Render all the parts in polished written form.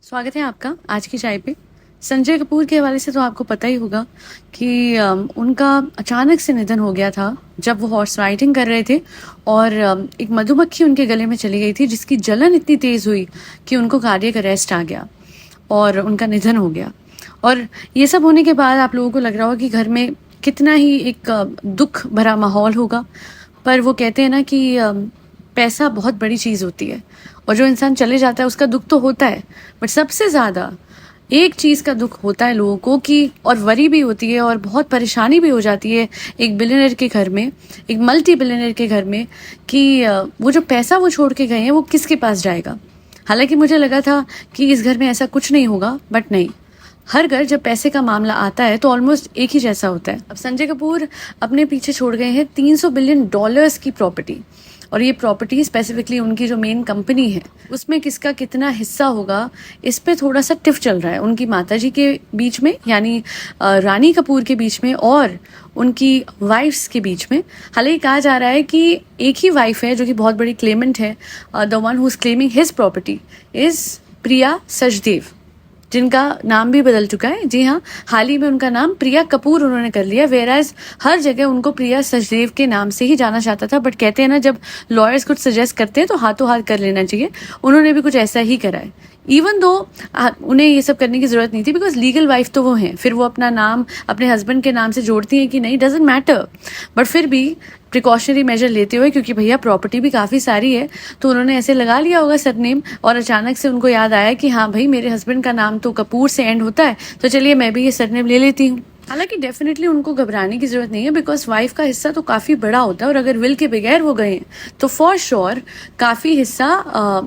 स्वागत है आपका आज की चाय पे। संजय कपूर के हवाले से तो आपको पता ही होगा कि उनका अचानक से निधन हो गया था जब वो हॉर्स राइडिंग कर रहे थे और एक मधुमक्खी उनके गले में चली गई थी जिसकी जलन इतनी तेज हुई कि उनको कार्डियक अरेस्ट आ गया और उनका निधन हो गया। और ये सब होने के बाद आप लोगों को लग रहा होगा कि घर में कितना ही एक दुख भरा माहौल होगा। पर वो कहते हैं ना कि पैसा बहुत बड़ी चीज़ होती है और जो इंसान चले जाता है उसका दुख तो होता है, बट सबसे ज़्यादा एक चीज़ का दुख होता है लोगों को कि और वरी भी होती है और बहुत परेशानी भी हो जाती है एक बिलियनर के घर में, एक मल्टी बिलियनर के घर में, कि वो जो पैसा वो छोड़ के गए हैं वो किसके पास जाएगा। हालांकि मुझे लगा था कि इस घर में ऐसा कुछ नहीं होगा, बट नहीं, हर घर जब पैसे का मामला आता है तो ऑलमोस्ट एक ही जैसा होता है। अब संजय कपूर अपने पीछे छोड़ गए हैं $300 बिलियन की प्रॉपर्टी, और ये प्रॉपर्टी स्पेसिफिकली उनकी जो मेन कंपनी है उसमें किसका कितना हिस्सा होगा इस पे थोड़ा सा टिफ चल रहा है उनकी माताजी के बीच में, यानी रानी कपूर के बीच में और उनकी वाइफ्स के बीच में। हालांकि कहा जा रहा है कि एक ही वाइफ है जो कि बहुत बड़ी क्लेमेंट है। The one who is claiming his property is Priya Sachdev, जिनका नाम भी बदल चुका है। जी हाँ, हाल ही में उनका नाम प्रिया कपूर उन्होंने कर लिया, वेराज हर जगह उनको प्रिया सचदेव के नाम से ही जाना चाहता था। बट कहते हैं ना, जब लॉयर्स कुछ सजेस्ट करते हैं तो हाथों हाथ कर लेना चाहिए। उन्होंने भी कुछ ऐसा ही करा है, इवन दो उन्हें ये सब करने की जरूरत नहीं थी, बिकॉज लीगल वाइफ तो वो हैं। फिर वो अपना नाम अपने हस्बैंड के नाम से जोड़ती हैं कि नहीं, डजेंट मैटर, बट फिर भी प्रिकॉशनरी मेजर लेते हुए, क्योंकि भैया प्रॉपर्टी भी काफ़ी सारी है, तो उन्होंने ऐसे लगा लिया होगा सरनेम। और अचानक से उनको याद आया कि हाँ भाई, मेरे हस्बैंड का नाम तो कपूर से एंड होता है, तो चलिए मैं भी ये सरनेम ले लेती हूँ। हालांकि डेफिनेटली उनको घबराने की जरूरत नहीं है, बिकॉज वाइफ का हिस्सा तो काफ़ी बड़ा होता है, और अगर विल के बगैर वो गए तो फॉर श्योर काफ़ी हिस्सा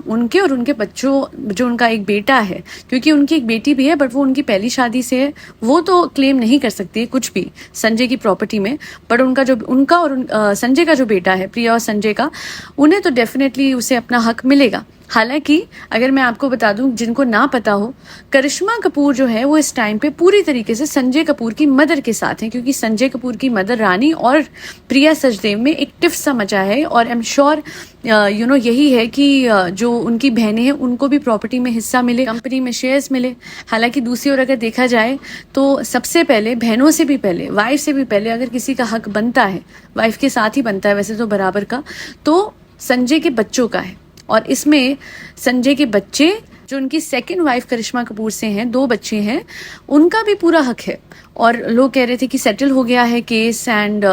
उनके और उनके बच्चों, जो उनका एक बेटा है, क्योंकि उनकी एक बेटी भी है बट वो उनकी पहली शादी से है, वो तो क्लेम नहीं कर सकती है कुछ भी संजय की प्रॉपर्टी में। बट उनका और संजय का जो बेटा है, प्रिया और संजय का, उन्हें तो डेफिनेटली उसे अपना हक मिलेगा। हालांकि अगर मैं आपको बता दूं, जिनको ना पता हो, करिश्मा कपूर जो है वो इस टाइम पे पूरी तरीके से संजय कपूर की मदर के साथ हैं, क्योंकि संजय कपूर की मदर रानी और प्रिया सचदेव में एक टिफ सा मचा है। और आई एम श्योर यही है कि जो उनकी बहनें हैं उनको भी प्रॉपर्टी में हिस्सा मिले, कंपनी में शेयर्स मिले। हालांकि दूसरी ओर अगर देखा जाए तो सबसे पहले, बहनों से भी पहले, वाइफ से भी पहले, अगर किसी का हक बनता है, वाइफ के साथ ही बनता है वैसे तो बराबर का, तो संजय के बच्चों का है। और इसमें संजय के बच्चे, जो उनकी सेकंड वाइफ करिश्मा कपूर से हैं, 2 बच्चे हैं, उनका भी पूरा हक है। और लोग कह रहे थे कि सेटल हो गया है केस, एंड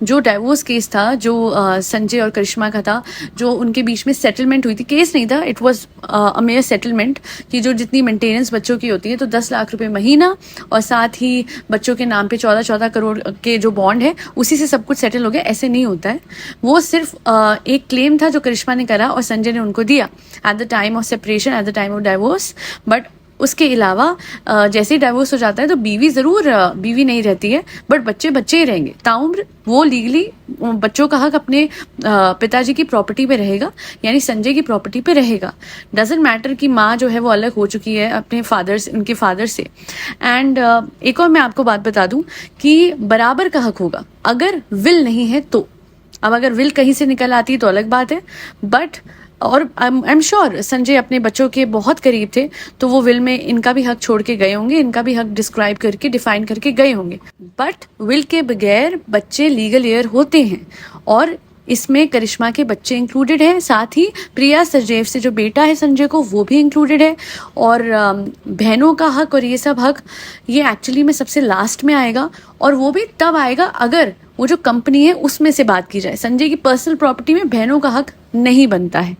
जो डाइवोर्स केस था, जो संजय और करिश्मा का था, जो उनके बीच में सेटलमेंट हुई थी, केस नहीं था, it was a mayor settlement, कि जो जितनी मेंटेनेंस बच्चों की होती है तो 10 लाख रुपए महीना, और साथ ही बच्चों के नाम पे 14-14 करोड़ के जो बॉन्ड है उसी से सब कुछ सेटल हो गया। ऐसे नहीं होता है, वो सिर्फ एक क्लेम था जो करिश्मा ने करा और संजय ने उनको दिया at the time of separation, at the time of divorce. But उसके अलावा जैसे ही डाइवोर्स हो जाता है तो बीवी जरूर बीवी नहीं रहती है, बट बच्चे बच्चे ही रहेंगे। ताउम्र वो लीगली बच्चों का हक अपने पिताजी की प्रॉपर्टी पे रहेगा, यानी संजय की प्रॉपर्टी पे रहेगा। डजेंट मैटर कि माँ जो है वो अलग हो चुकी है अपने फादर से, उनके फादर से। एंड एक और मैं आपको बात बता दूं कि बराबर का हक होगा अगर विल नहीं है तो। अब अगर विल कहीं से निकल आती है तो अलग बात है, बट और आई एम श्योर संजय अपने बच्चों के बहुत करीब थे, तो वो विल में इनका भी हक छोड़ के गए होंगे, इनका भी हक डिस्क्राइब करके, डिफाइन करके गए होंगे। बट विल के बगैर बच्चे लीगल एयर होते हैं, और इसमें करिश्मा के बच्चे इंक्लूडेड हैं, साथ ही प्रिया सचदेव से जो बेटा है संजय को, वो भी इंक्लूडेड है। और बहनों का हक और ये सब हक, ये एक्चुअली में सबसे लास्ट में आएगा, और वो भी तब आएगा अगर वो जो कंपनी है उसमें से बात की जाए। संजय की पर्सनल प्रॉपर्टी में बहनों का हक नहीं बनता है।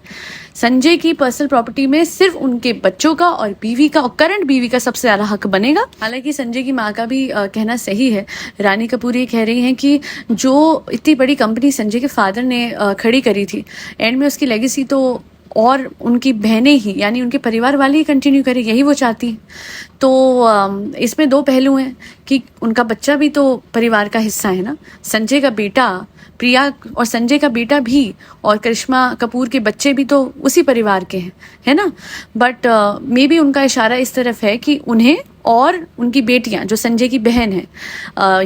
संजय की पर्सनल प्रॉपर्टी में सिर्फ उनके बच्चों का और बीवी का, और करंट बीवी का सबसे ज्यादा हक बनेगा। हालांकि संजय की माँ का भी कहना सही है। रानी कपूर ये कह रही हैं कि जो इतनी बड़ी कंपनी संजय के फादर ने खड़ी करी थी, एंड में उसकी लेगेसी तो और उनकी बहनें ही, यानी उनके परिवार वाले ही कंटिन्यू करें, यही वो चाहती हैं। तो इसमें 2 पहलू हैं कि उनका बच्चा भी तो परिवार का हिस्सा है ना, संजय का बेटा, प्रिया और संजय का बेटा भी, और करिश्मा कपूर के बच्चे भी तो उसी परिवार के हैं, है ना। बट मे बी उनका इशारा इस तरफ है कि उन्हें और उनकी बेटियां, जो संजय की बहन है,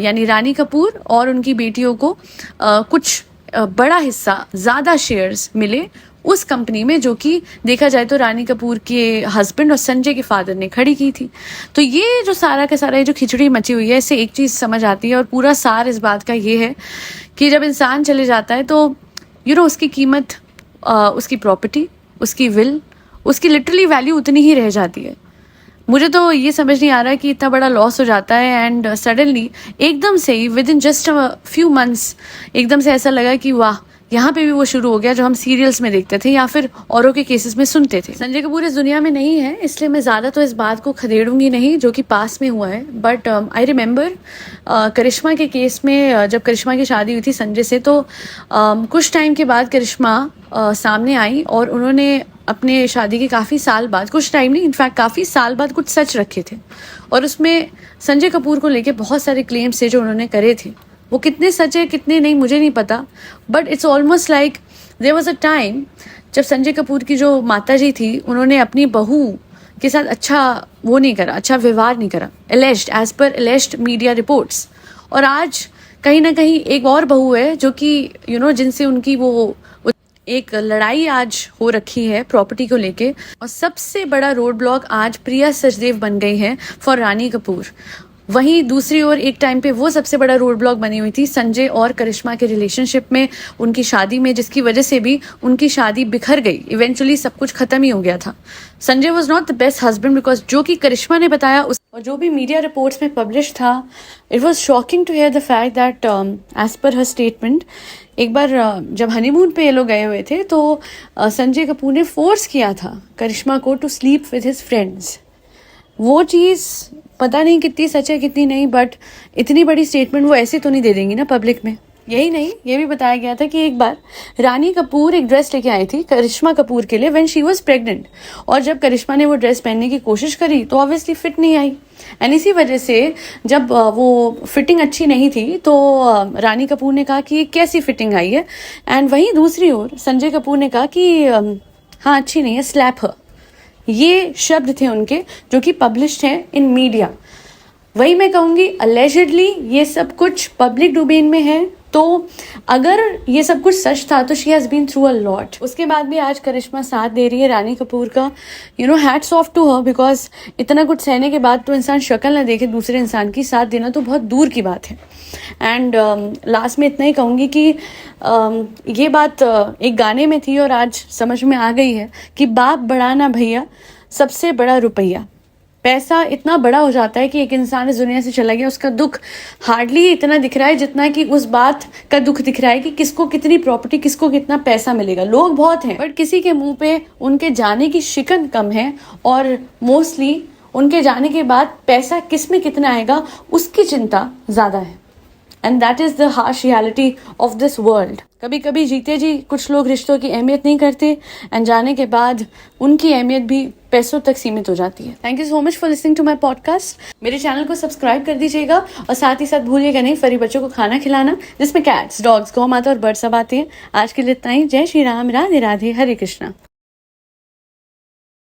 यानी रानी कपूर, और उनकी बेटियों को कुछ बड़ा हिस्सा, ज़्यादा शेयर्स मिले उस कंपनी में, जो कि देखा जाए तो रानी कपूर के हस्बैंड और संजय के फादर ने खड़ी की थी। तो ये जो सारा का सारा ये जो खिचड़ी मची हुई है, इससे एक चीज़ समझ आती है, और पूरा सार इस बात का ये है कि जब इंसान चले जाता है तो उसकी कीमत, उसकी प्रॉपर्टी, उसकी विल, उसकी लिटरली वैल्यू उतनी ही रह जाती है। मुझे तो ये समझ नहीं आ रहा है कि इतना बड़ा लॉस हो जाता है, एंड सडनली एकदम से ही within just few months एकदम से ऐसा लगा कि वाह, यहाँ पे भी वो शुरू हो गया जो हम सीरियल्स में देखते थे या फिर औरों के केसेस में सुनते थे। संजय कपूर इस दुनिया में नहीं है, इसलिए मैं ज़्यादा तो इस बात को खदेड़ूंगी नहीं जो कि पास में हुआ है। बट आई रिमेंबर करिश्मा के केस में, जब करिश्मा की शादी हुई थी संजय से, तो कुछ टाइम के बाद करिश्मा सामने आई और उन्होंने अपने शादी के काफ़ी साल बाद, कुछ टाइम नहीं, इनफैक्ट काफ़ी साल बाद कुछ सच रखे थे, और उसमें संजय कपूर को लेके बहुत सारे क्लेम्स थे जो उन्होंने करे थे। वो कितने सच है कितने नहीं मुझे नहीं पता, but it's almost like there was a time जब संजय कपूर की जो माता जी थी, उन्होंने अपनी बहू के साथ अच्छा वो नहीं करा, अच्छा व्यवहार नहीं करा, alleged, as per alleged media reports. और आज कहीं ना कहीं एक और बहू है जो कि जिनसे उनकी वो एक लड़ाई आज हो रखी है प्रॉपर्टी को लेके, और सबसे बड़ा रोड ब्लॉक आज प्रिया सचदेव बन गई है फॉर रानी कपूर। वहीं दूसरी ओर एक टाइम पे वो सबसे बड़ा रोड ब्लॉक बनी हुई थी संजय और करिश्मा के रिलेशनशिप में, उनकी शादी में, जिसकी वजह से भी उनकी शादी बिखर गई। इवेंचुअली सब कुछ खत्म ही हो गया था। Sanjay was not the best husband, because जो कि करिश्मा ने बताया और जो भी मीडिया रिपोर्ट्स में पब्लिश था, it was shocking to hear the fact that as per her statement, एक बार जब हनीमून पे ये लोग गए हुए थे तो संजय कपूर ने फोर्स किया था करिश्मा को to sleep with his friends. वो चीज़ पता नहीं कितनी सच है कितनी नहीं, बट इतनी बड़ी स्टेटमेंट वो ऐसे तो नहीं दे देंगी ना पब्लिक में। यही नहीं, ये भी बताया गया था कि एक बार रानी कपूर एक ड्रेस लेके आई थी करिश्मा कपूर के लिए व्हेन शी वाज प्रेग्नेंट, और जब करिश्मा ने वो ड्रेस पहनने की कोशिश करी तो ऑब्वियसली फिट नहीं आई, एंड इसी वजह से जब वो फिटिंग अच्छी नहीं थी तो रानी कपूर ने कहा कि कैसी फिटिंग आई है, एंड वहीं दूसरी ओर संजय कपूर ने कहा कि हाँ अच्छी नहीं है, स्लैप हर। ये शब्द थे उनके जो कि पब्लिश्ड हैं इन मीडिया। वही मैं कहूँगी अलेजिडली ये सब कुछ पब्लिक डोमेन में है, तो अगर ये सब कुछ सच था तो she has been through a lot. उसके बाद भी आज करिश्मा साथ दे रही है रानी कपूर का, hats off to her, because इतना कुछ सहने के बाद तो इंसान शक्ल ना देखे दूसरे इंसान की, साथ देना तो बहुत दूर की बात है। एंड लास्ट में इतना ही कहूँगी कि ये बात एक गाने में थी और आज समझ में आ गई है कि बाप बड़ा ना भैया, सबसे बड़ा रुपया। पैसा इतना बड़ा हो जाता है कि एक इंसान इस दुनिया से चला गया, उसका दुख हार्डली इतना दिख रहा है जितना कि उस बात का दुख दिख रहा है कि किसको कितनी प्रॉपर्टी, किसको कितना पैसा मिलेगा। लोग बहुत हैं बट किसी के मुंह पे उनके जाने की शिकन कम है, और मोस्टली उनके जाने के बाद पैसा किस में कितना आएगा उसकी चिंता ज़्यादा है। And that is the harsh reality of this world. कभी कभी जीते जी कुछ लोग रिश्तों की अहमियत नहीं करते, एंड जाने के बाद उनकी अहमियत भी पैसों तक सीमित हो जाती है। Thank you so much for listening to my podcast. मेरे चैनल को सब्सक्राइब कर दीजिएगा, और साथ ही साथ भूलिएगा नहीं फरी बच्चों को खाना खिलाना, जिसमें कैट्स, डॉग्स, गौ माता और बर्ड सब आते हैं। आज के लिए इतना ही। जय श्री राम, राधे राधे, हरे कृष्णा।